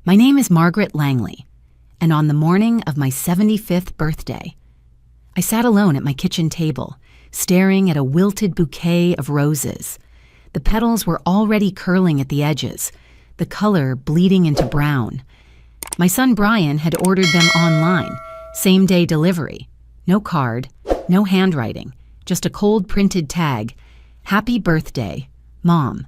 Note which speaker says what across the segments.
Speaker 1: My name is Margaret Langley, and on the morning of my 75th birthday, I sat alone at my kitchen table, staring at a wilted bouquet of roses. The petals were already curling at the edges, the color bleeding into brown. My son Brian had ordered them online, same-day delivery. No card, no handwriting, just a cold printed tag, "Happy birthday, Mom."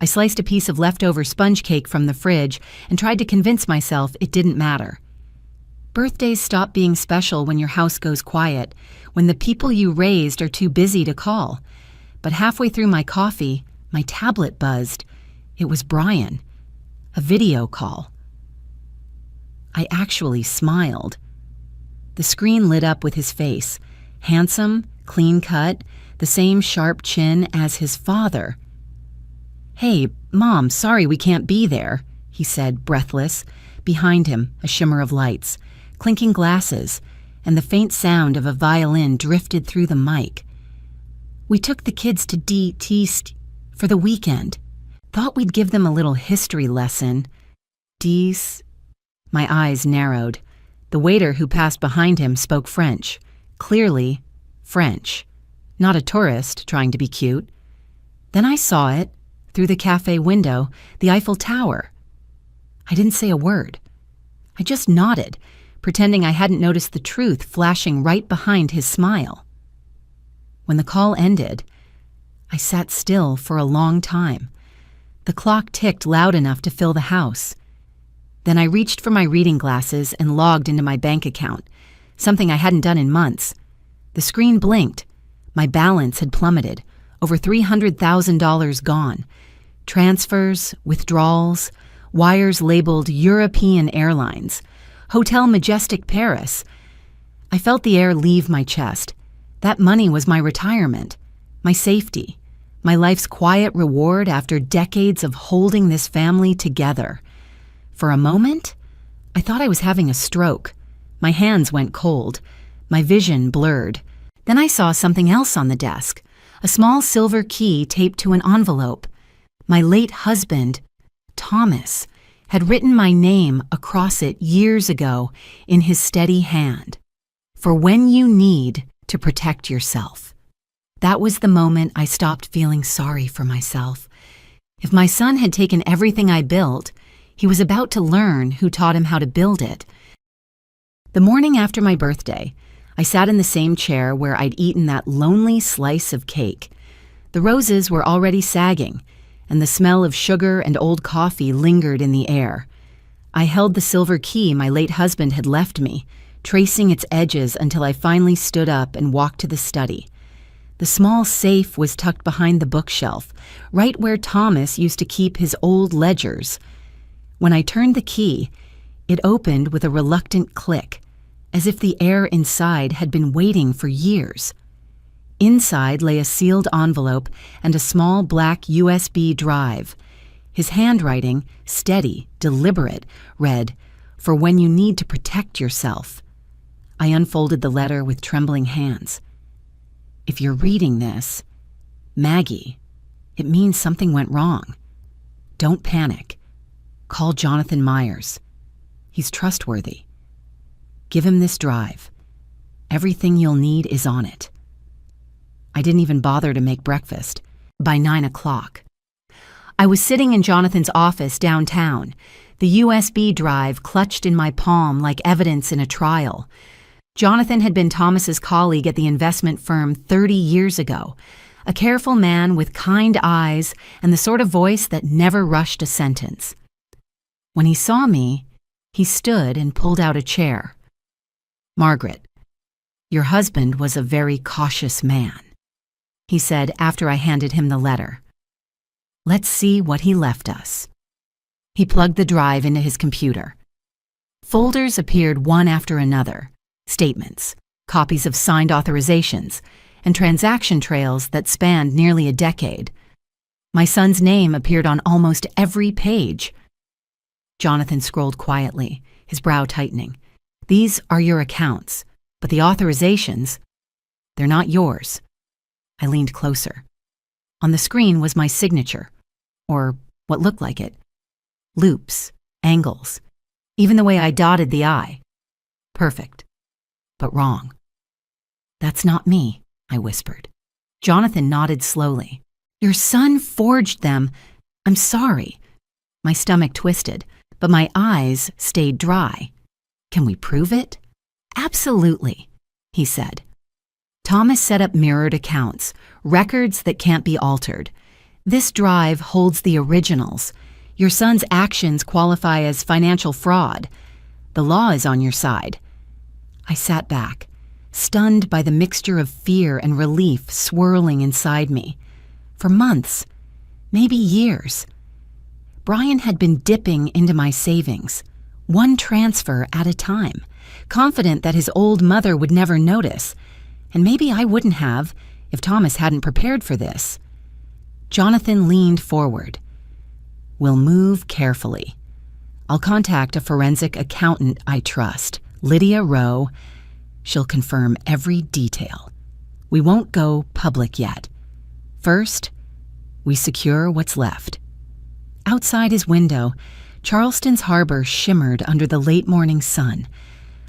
Speaker 1: I sliced a piece of leftover sponge cake from the fridge and tried to convince myself it didn't matter. Birthdays stop being special when your house goes quiet, when the people you raised are too busy to call. But halfway through my coffee, my tablet buzzed. It was Brian. A video call. I actually smiled. The screen lit up with his face, handsome, clean-cut, the same sharp chin as his father. "Hey, Mom, sorry we can't be there," he said, breathless. Behind him, a shimmer of lights, clinking glasses, and the faint sound of a violin drifted through the mic. "We took the kids to D.T. for the weekend. Thought we'd give them a little history lesson." D's. My eyes narrowed. The waiter who passed behind him spoke French. Clearly, French. Not a tourist trying to be cute. Then I saw it, through the cafe window, the Eiffel Tower. I didn't say a word. I just nodded, pretending I hadn't noticed the truth flashing right behind his smile. When the call ended, I sat still for a long time. The clock ticked loud enough to fill the house. Then I reached for my reading glasses and logged into my bank account, something I hadn't done in months. The screen blinked. My balance had plummeted, over $300,000 gone. Transfers, withdrawals, wires labeled European Airlines, Hotel Majestic Paris. I felt the air leave my chest. That money was my retirement, my safety, my life's quiet reward after decades of holding this family together. For a moment, I thought I was having a stroke. My hands went cold, my vision blurred. Then I saw something else on the desk, a small silver key taped to an envelope. My late husband, Thomas, had written my name across it years ago in his steady hand. "For when you need to protect yourself." That was the moment I stopped feeling sorry for myself. If my son had taken everything I built, he was about to learn who taught him how to build it. The morning after my birthday, I sat in the same chair where I'd eaten that lonely slice of cake. The roses were already sagging, and the smell of sugar and old coffee lingered in the air. I held the silver key my late husband had left me, tracing its edges until I finally stood up and walked to the study. The small safe was tucked behind the bookshelf, right where Thomas used to keep his old ledgers. When I turned the key, it opened with a reluctant click, as if the air inside had been waiting for years. Inside lay a sealed envelope and a small black USB drive. His handwriting, steady, deliberate, read, "For when you need to protect yourself." I unfolded the letter with trembling hands. "If you're reading this, Maggie, it means something went wrong. Don't panic. Call Jonathan Myers. He's trustworthy. Give him this drive. Everything you'll need is on it." I didn't even bother to make breakfast. By 9 o'clock. I was sitting in Jonathan's office downtown, the USB drive clutched in my palm like evidence in a trial. Jonathan had been Thomas's colleague at the investment firm 30 years ago, a careful man with kind eyes and the sort of voice that never rushed a sentence. When he saw me, he stood and pulled out a chair. "Margaret, your husband was a very cautious man," he said after I handed him the letter. "Let's see what he left us." He plugged the drive into his computer. Folders appeared one after another, statements, copies of signed authorizations, and transaction trails that spanned nearly a decade. My son's name appeared on almost every page. Jonathan scrolled quietly, his brow tightening. "These are your accounts, but the authorizations, they're not yours." I leaned closer. On the screen was my signature, or what looked like it. Loops, angles, even the way I dotted the I. Perfect, but wrong. That's not me, I whispered. Jonathan nodded slowly. Your son forged them. I'm sorry. My stomach twisted, but my eyes stayed dry. Can we prove it? Absolutely, he said. Thomas set up mirrored accounts, records that can't be altered. This drive holds the originals. Your son's actions qualify as financial fraud. The law is on your side. I sat back, stunned by the mixture of fear and relief swirling inside me. For months, maybe years, Brian had been dipping into my savings, one transfer at a time, confident that his old mother would never notice, and maybe I wouldn't have if Thomas hadn't prepared for this. Jonathan leaned forward. We'll move carefully. I'll contact a forensic accountant I trust, Lydia Rowe. She'll confirm every detail. We won't go public yet. First, we secure what's left. Outside his window, Charleston's harbor shimmered under the late morning sun.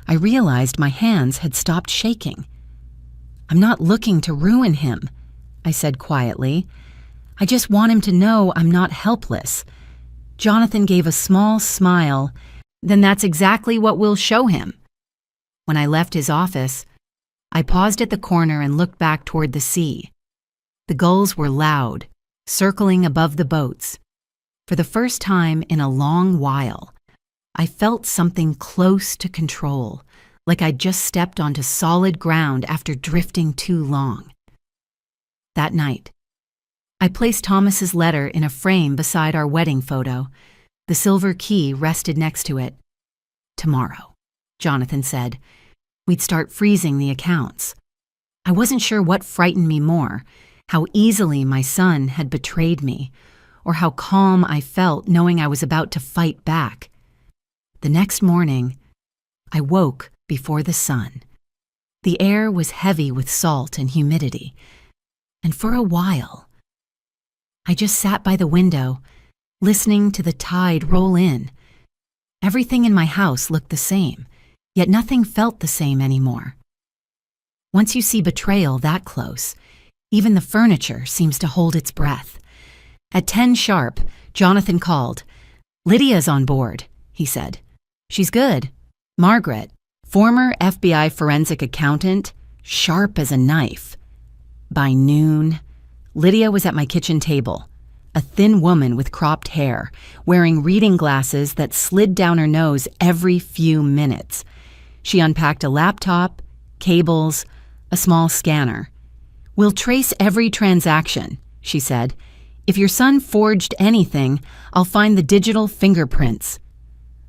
Speaker 1: I realized my hands had stopped shaking. I'm not looking to ruin him, I said quietly. I just want him to know I'm not helpless. Jonathan gave a small smile. Then that's exactly what we'll show him. When I left his office, I paused at the corner and looked back toward the sea. The gulls were loud, circling above the boats. For the first time in a long while, I felt something close to control, like I'd just stepped onto solid ground after drifting too long. That night, I placed Thomas's letter in a frame beside our wedding photo. The silver key rested next to it. Tomorrow, Jonathan said, we'd start freezing the accounts. I wasn't sure what frightened me more, how easily my son had betrayed me, or how calm I felt knowing I was about to fight back. The next morning, I woke before the sun. The air was heavy with salt and humidity, and for a while, I just sat by the window, listening to the tide roll in. Everything in my house looked the same, yet nothing felt the same anymore. Once you see betrayal that close, even the furniture seems to hold its breath. At 10 sharp, Jonathan called. Lydia's on board, he said. She's good. Margaret, former FBI forensic accountant, sharp as a knife. By noon, Lydia was at my kitchen table, a thin woman with cropped hair, wearing reading glasses that slid down her nose every few minutes. She unpacked a laptop, cables, a small scanner. We'll trace every transaction, she said. If your son forged anything, I'll find the digital fingerprints.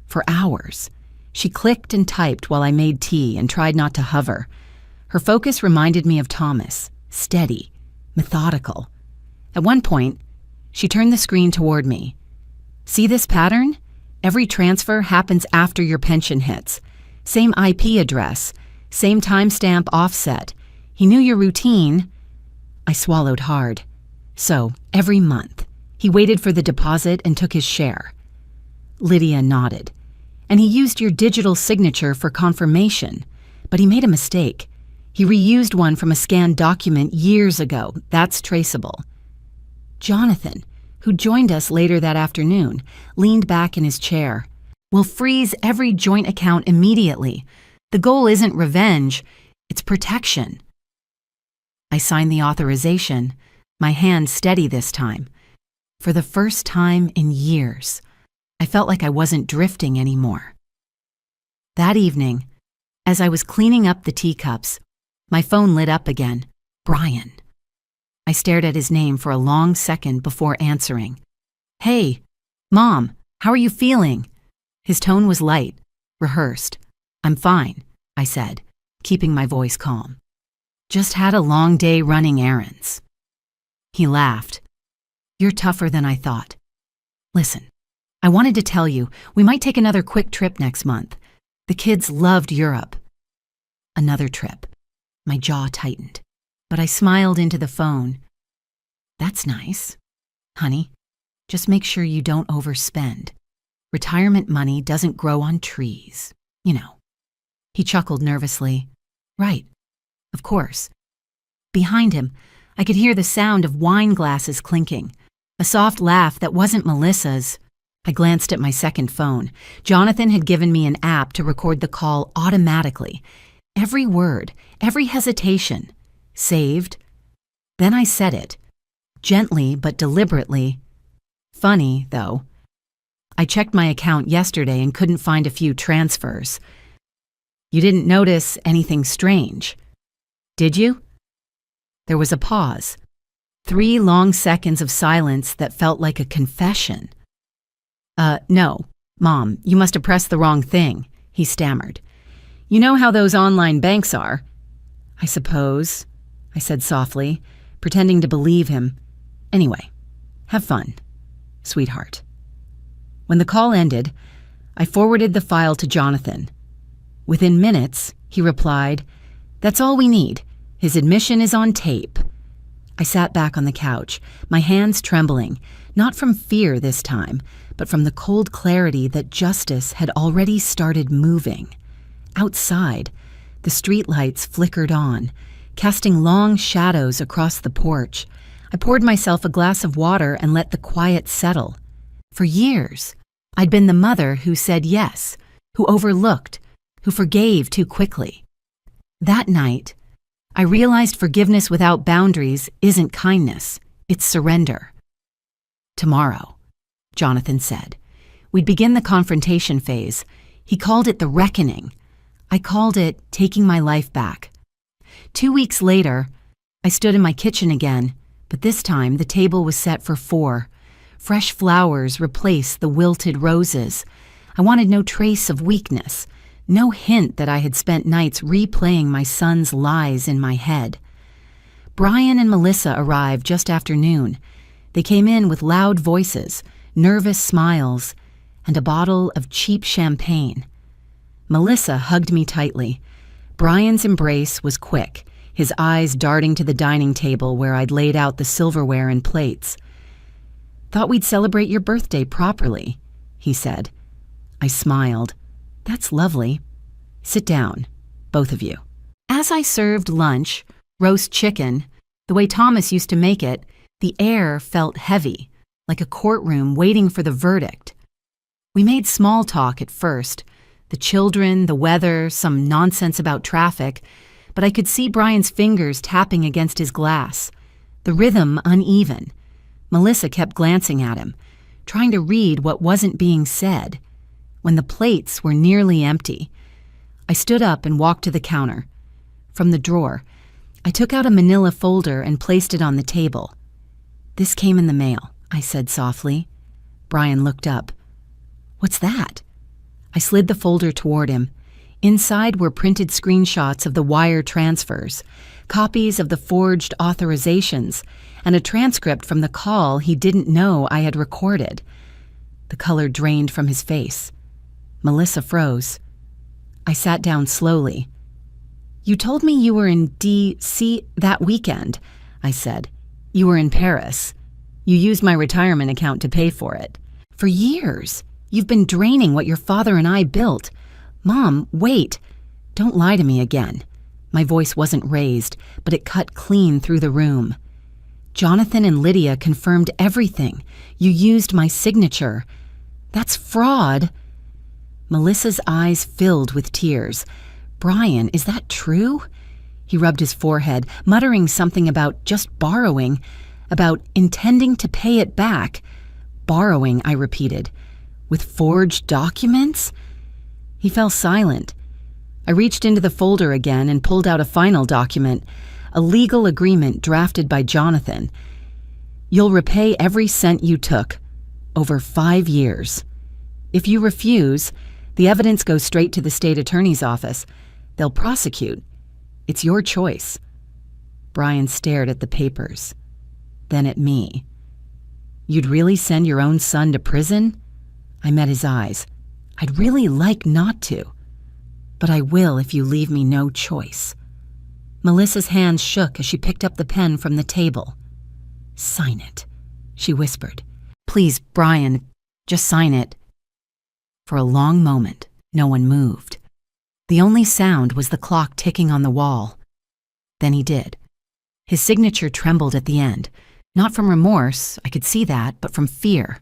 Speaker 1: For hours, she clicked and typed while I made tea and tried not to hover. Her focus reminded me of Thomas, steady, methodical. At one point, she turned the screen toward me. See this pattern? Every transfer happens after your pension hits. Same IP address, same timestamp offset. He knew your routine. I swallowed hard. So, every month, he waited for the deposit and took his share. Lydia nodded. And he used your digital signature for confirmation. But he made a mistake. He reused one from a scanned document years ago. That's traceable. Jonathan, who joined us later that afternoon, leaned back in his chair. We'll freeze every joint account immediately. The goal isn't revenge, it's protection. I signed the authorization, my hand steady this time. For the first time in years, I felt like I wasn't drifting anymore. That evening, as I was cleaning up the teacups, my phone lit up again. Brian. I stared at his name for a long second before answering. Hey, Mom, how are you feeling? His tone was light, rehearsed. I'm fine, I said, keeping my voice calm. Just had a long day running errands. He laughed. You're tougher than I thought. Listen, I wanted to tell you, we might take another quick trip next month. The kids loved Europe. Another trip. My jaw tightened, but I smiled into the phone. That's nice. Honey, just make sure you don't overspend. Retirement money doesn't grow on trees, you know. He chuckled nervously. Right, of course. Behind him, I could hear the sound of wine glasses clinking, a soft laugh that wasn't Melissa's. I glanced at my second phone. Jonathan had given me an app to record the call automatically. Every word, every hesitation. Saved. Then I said it, gently but deliberately. Funny, though. I checked my account yesterday and couldn't find a few transfers. You didn't notice anything strange, did you? There was a pause. 3 long seconds of silence that felt like a confession. No, Mom, you must have pressed the wrong thing, he stammered. You know how those online banks are. I suppose, I said softly, pretending to believe him. Anyway, have fun, sweetheart. When the call ended, I forwarded the file to Jonathan. Within minutes, he replied, "That's all we need. His admission is on tape." I sat back on the couch, my hands trembling, not from fear this time, but from the cold clarity that justice had already started moving. Outside, the streetlights flickered on, casting long shadows across the porch. I poured myself a glass of water and let the quiet settle. For years, I'd been the mother who said yes, who overlooked, who forgave too quickly. That night, I realized forgiveness without boundaries isn't kindness, it's surrender. Tomorrow, Jonathan said. We'd begin the confrontation phase. He called it the reckoning. I called it taking my life back. 2 weeks later, I stood in my kitchen again, but this time the table was set for 4. Fresh flowers replaced the wilted roses. I wanted no trace of weakness, no hint that I had spent nights replaying my son's lies in my head. Brian and Melissa arrived just after noon. They came in with loud voices, nervous smiles, and a bottle of cheap champagne. Melissa hugged me tightly. Brian's embrace was quick, his eyes darting to the dining table where I'd laid out the silverware and plates. "Thought we'd celebrate your birthday properly," he said. I smiled. "That's lovely. Sit down, both of you." As I served lunch, roast chicken, the way Thomas used to make it, the air felt heavy, like a courtroom waiting for the verdict. We made small talk at first, the children, the weather, some nonsense about traffic, but I could see Brian's fingers tapping against his glass, the rhythm uneven. Melissa kept glancing at him, trying to read what wasn't being said. When the plates were nearly empty, I stood up and walked to the counter. From the drawer, I took out a manila folder and placed it on the table. "This came in the mail," I said softly. Brian looked up. "What's that?" I slid the folder toward him. Inside were printed screenshots of the wire transfers, copies of the forged authorizations, and a transcript from the call he didn't know I had recorded. The color drained from his face. Melissa froze. I sat down slowly. "You told me you were in D.C. that weekend," I said. "You were in Paris. You used my retirement account to pay for it. For years, you've been draining what your father and I built. Mom, wait. Don't lie to me again." My voice wasn't raised, but it cut clean through the room. "Jonathan and Lydia confirmed everything. You used my signature. That's fraud." Melissa's eyes filled with tears. "Brian, is that true?" He rubbed his forehead, muttering something about just borrowing, about intending to pay it back. "Borrowing," I repeated. "With forged documents?" He fell silent. I reached into the folder again and pulled out a final document, a legal agreement drafted by Jonathan. "You'll repay every cent you took, over 5 years. If you refuse, the evidence goes straight to the state attorney's office. They'll prosecute. It's your choice." Brian stared at the papers, then at me. "You'd really send your own son to prison?" I met his eyes. "I'd really like not to, but I will if you leave me no choice." Melissa's hands shook as she picked up the pen from the table. "Sign it," she whispered. "Please, Brian, just sign it." For a long moment, no one moved. The only sound was the clock ticking on the wall. Then he did. His signature trembled at the end, not from remorse, I could see that, but from fear.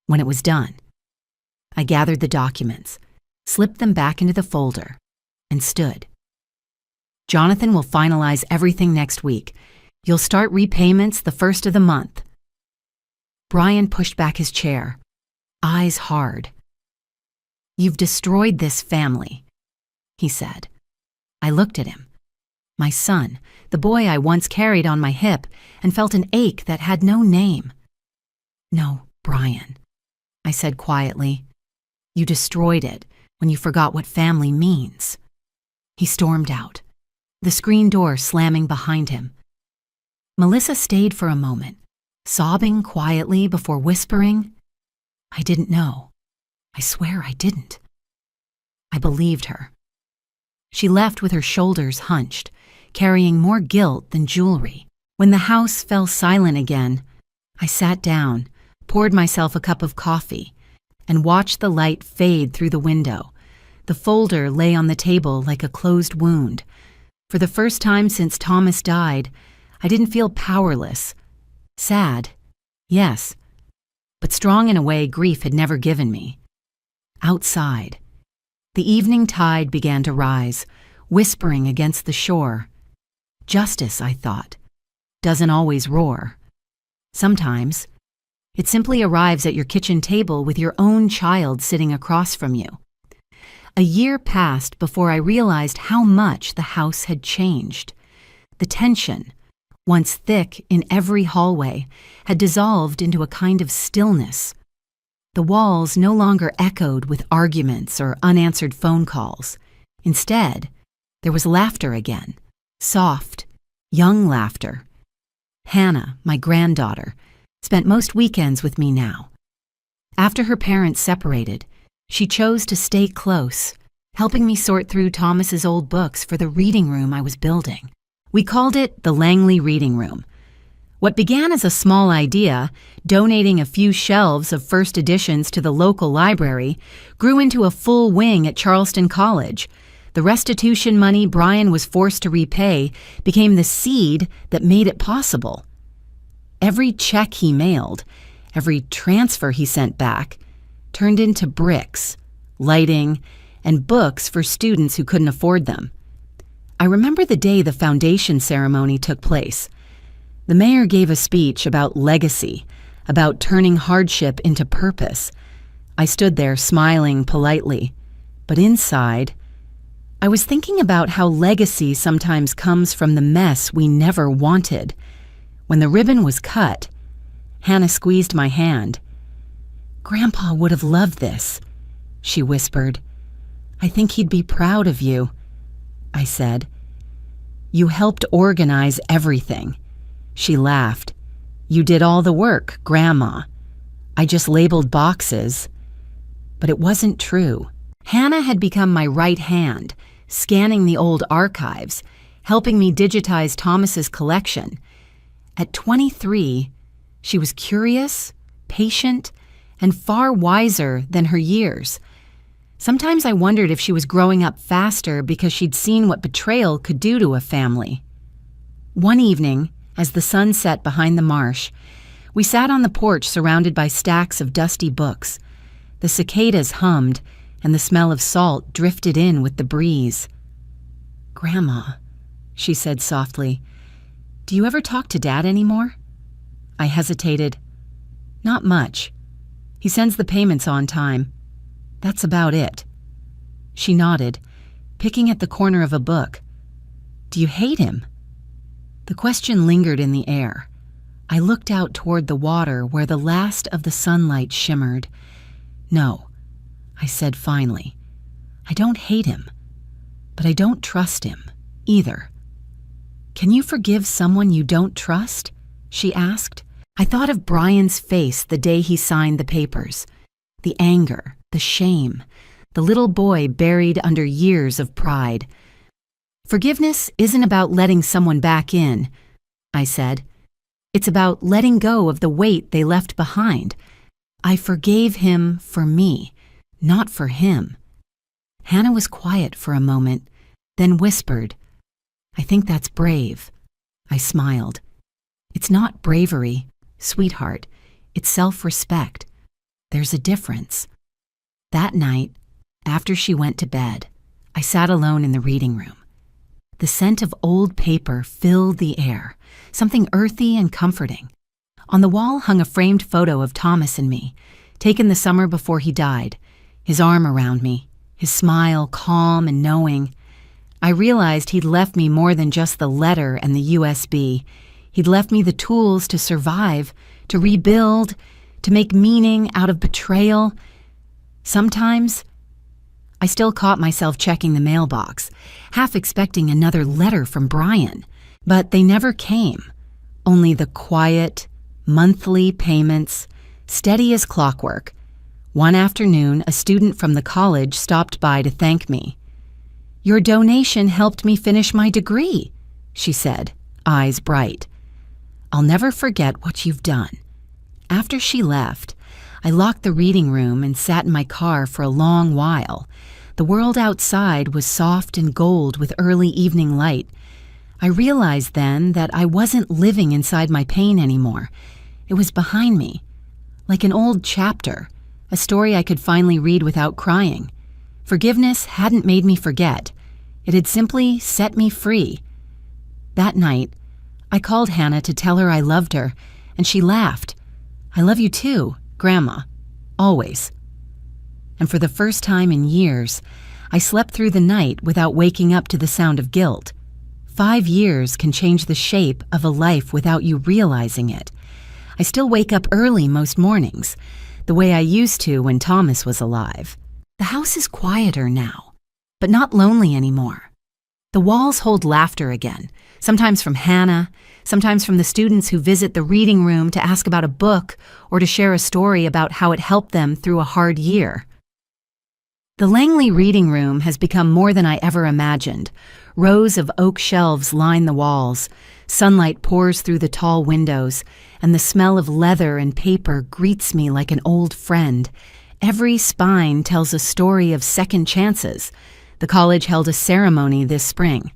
Speaker 1: When it was done, I gathered the documents, slipped them back into the folder, and stood. Jonathan will finalize everything next week. You'll start repayments the first of the month. Brian pushed back his chair, eyes hard. You've destroyed this family, he said. I looked at him. My son, the boy I once carried on my hip, and felt an ache that had no name. No, Brian, I said quietly. You destroyed it when you forgot what family means. He stormed out, the screen door slamming behind him. Melissa stayed for a moment, sobbing quietly before whispering, I didn't know. I swear I didn't. I believed her. She left with her shoulders hunched, carrying more guilt than jewelry. When the house fell silent again, I sat down, poured myself a cup of coffee, and watched the light fade through the window. The folder lay on the table like a closed wound. For the first time since Thomas died, I didn't feel powerless. Sad, yes, but strong in a way grief had never given me. Outside, the evening tide began to rise, whispering against the shore. Justice, I thought, doesn't always roar. Sometimes, it simply arrives at your kitchen table with your own child sitting across from you. A year passed before I realized how much the house had changed. The tension, once thick in every hallway, had dissolved into a kind of stillness. The walls no longer echoed with arguments or unanswered phone calls. Instead, there was laughter again, soft, young laughter. Hannah, my granddaughter, spent most weekends with me now. After her parents separated, she chose to stay close, helping me sort through Thomas's old books for the reading room I was building. We called it the Langley Reading Room. What began as a small idea, donating a few shelves of first editions to the local library, grew into a full wing at Charleston College. The restitution money Brian was forced to repay became the seed that made it possible. Every check he mailed, every transfer he sent back, turned into bricks, lighting, and books for students who couldn't afford them. I remember the day the foundation ceremony took place. The mayor gave a speech about legacy, about turning hardship into purpose. I stood there smiling politely, but inside, I was thinking about how legacy sometimes comes from the mess we never wanted. When the ribbon was cut, Hannah squeezed my hand. "Grandpa would have loved this," she whispered. "I think he'd be proud of you," I said. "You helped organize everything." She laughed. "You did all the work, Grandma. I just labeled boxes." But it wasn't true. Hannah had become my right hand, scanning the old archives, helping me digitize Thomas's collection. At 23, she was curious, patient, and far wiser than her years. Sometimes I wondered if she was growing up faster because she'd seen what betrayal could do to a family. One evening, as the sun set behind the marsh, we sat on the porch surrounded by stacks of dusty books. The cicadas hummed, and the smell of salt drifted in with the breeze. "Grandma," she said softly, "do you ever talk to Dad anymore?" I hesitated. "Not much. He sends the payments on time. That's about it." She nodded, picking at the corner of a book. "Do you hate him?" The question lingered in the air. I looked out toward the water where the last of the sunlight shimmered. "No," I said finally. "I don't hate him, but I don't trust him either." "Can you forgive someone you don't trust?" she asked. I thought of Brian's face the day he signed the papers. The anger, the shame, the little boy buried under years of pride. "Forgiveness isn't about letting someone back in," I said. "It's about letting go of the weight they left behind. I forgave him for me, not for him. Hannah was quiet for a moment, then whispered, "I think that's brave." I smiled. "It's not bravery, sweetheart. It's self-respect. There's a difference." That night, after she went to bed, I sat alone in the reading room. The scent of old paper filled the air, something earthy and comforting. On the wall hung a framed photo of Thomas and me, taken the summer before he died, his arm around me, his smile calm and knowing. I realized he'd left me more than just the letter and the USB. He'd left me the tools to survive, to rebuild, to make meaning out of betrayal. Sometimes, I still caught myself checking the mailbox, half expecting another letter from Brian, but they never came. Only the quiet, monthly payments, steady as clockwork. One afternoon, a student from the college stopped by to thank me. "Your donation helped me finish my degree," she said, eyes bright. "I'll never forget what you've done." After she left, I locked the reading room and sat in my car for a long while. The world outside was soft and gold with early evening light. I realized then that I wasn't living inside my pain anymore. It was behind me, like an old chapter, a story I could finally read without crying. Forgiveness hadn't made me forget. It had simply set me free. That night, I called Hannah to tell her I loved her, and she laughed. "I love you too, Grandma. Always." And for the first time in years, I slept through the night without waking up to the sound of guilt. 5 years can change the shape of a life without you realizing it. I still wake up early most mornings, the way I used to when Thomas was alive. The house is quieter now, but not lonely anymore. The walls hold laughter again, sometimes from Hannah, sometimes from the students who visit the reading room to ask about a book or to share a story about how it helped them through a hard year. The Langley reading room has become more than I ever imagined. Rows of oak shelves line the walls, sunlight pours through the tall windows, and the smell of leather and paper greets me like an old friend. Every spine tells a story of second chances. The college held a ceremony this spring.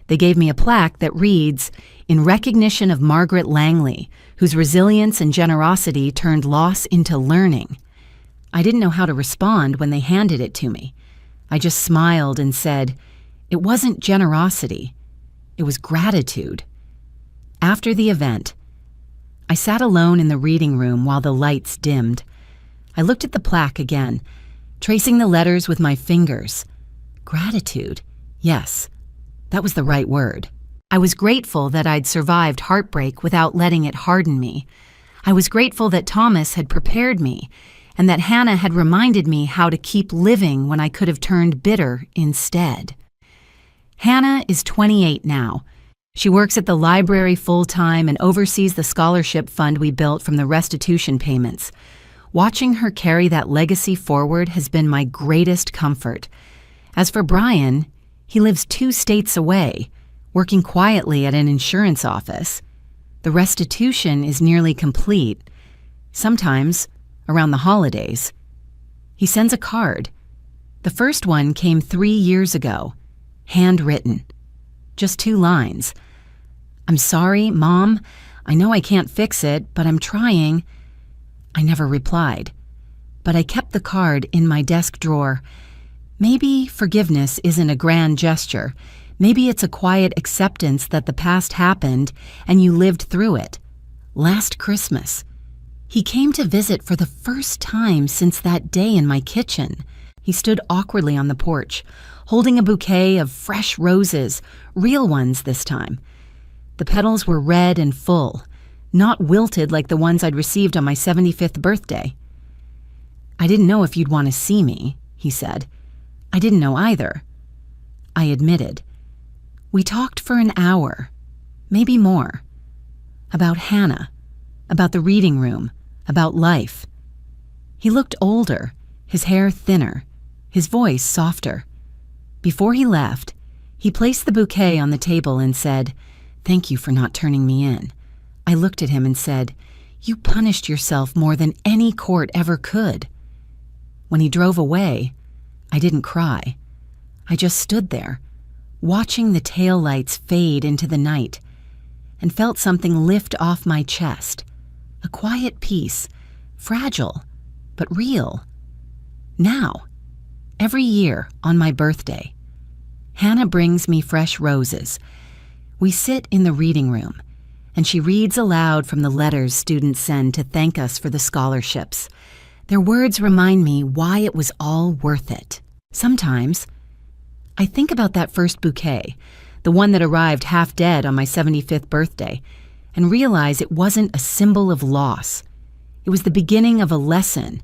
Speaker 1: They gave me a plaque that reads, "In recognition of Margaret Langley, whose resilience and generosity turned loss into learning." I didn't know how to respond when they handed it to me. I just smiled and said, it wasn't generosity, it was gratitude. After the event, I sat alone in the reading room while the lights dimmed. I looked at the plaque again, tracing the letters with my fingers. Gratitude, yes, that was the right word. I was grateful that I'd survived heartbreak without letting it harden me. I was grateful that Thomas had prepared me, and that Hannah had reminded me how to keep living when I could have turned bitter instead. Hannah is 28 now. She works at the library full-time and oversees the scholarship fund we built from the restitution payments. Watching her carry that legacy forward has been my greatest comfort. As for Brian, he lives 2 states away, working quietly at an insurance office. The restitution is nearly complete. Sometimes, around the holidays, he sends a card. The first one came 3 years ago, handwritten. Just 2 lines. "I'm sorry, Mom. I know I can't fix it, but I'm trying." I never replied, but I kept the card in my desk drawer. Maybe forgiveness isn't a grand gesture. Maybe it's a quiet acceptance that the past happened and you lived through it. Last Christmas, he came to visit for the first time since that day in my kitchen. He stood awkwardly on the porch, holding a bouquet of fresh roses, real ones this time. The petals were red and full, not wilted like the ones I'd received on my 75th birthday. "I didn't know if you'd want to see me," he said. "I didn't know either." I admitted. We talked for an hour, maybe more, about Hannah, about the reading room, about life. He looked older, his hair thinner, his voice softer. Before he left, he placed the bouquet on the table and said, "Thank you for not turning me in." I looked at him and said, "You punished yourself more than any court ever could." When he drove away, I didn't cry. I just stood there, watching the taillights fade into the night, and felt something lift off my chest. A quiet peace, fragile, but real. Now, every year on my birthday, Hannah brings me fresh roses. We sit in the reading room, and she reads aloud from the letters students send to thank us for the scholarships. Their words remind me why it was all worth it. Sometimes, I think about that first bouquet, the one that arrived half dead on my 75th birthday, and realize it wasn't a symbol of loss. It was the beginning of a lesson.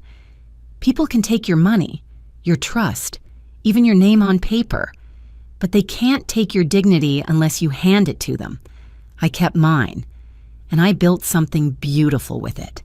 Speaker 1: People can take your money, your trust, even your name on paper, but they can't take your dignity unless you hand it to them. I kept mine, and I built something beautiful with it.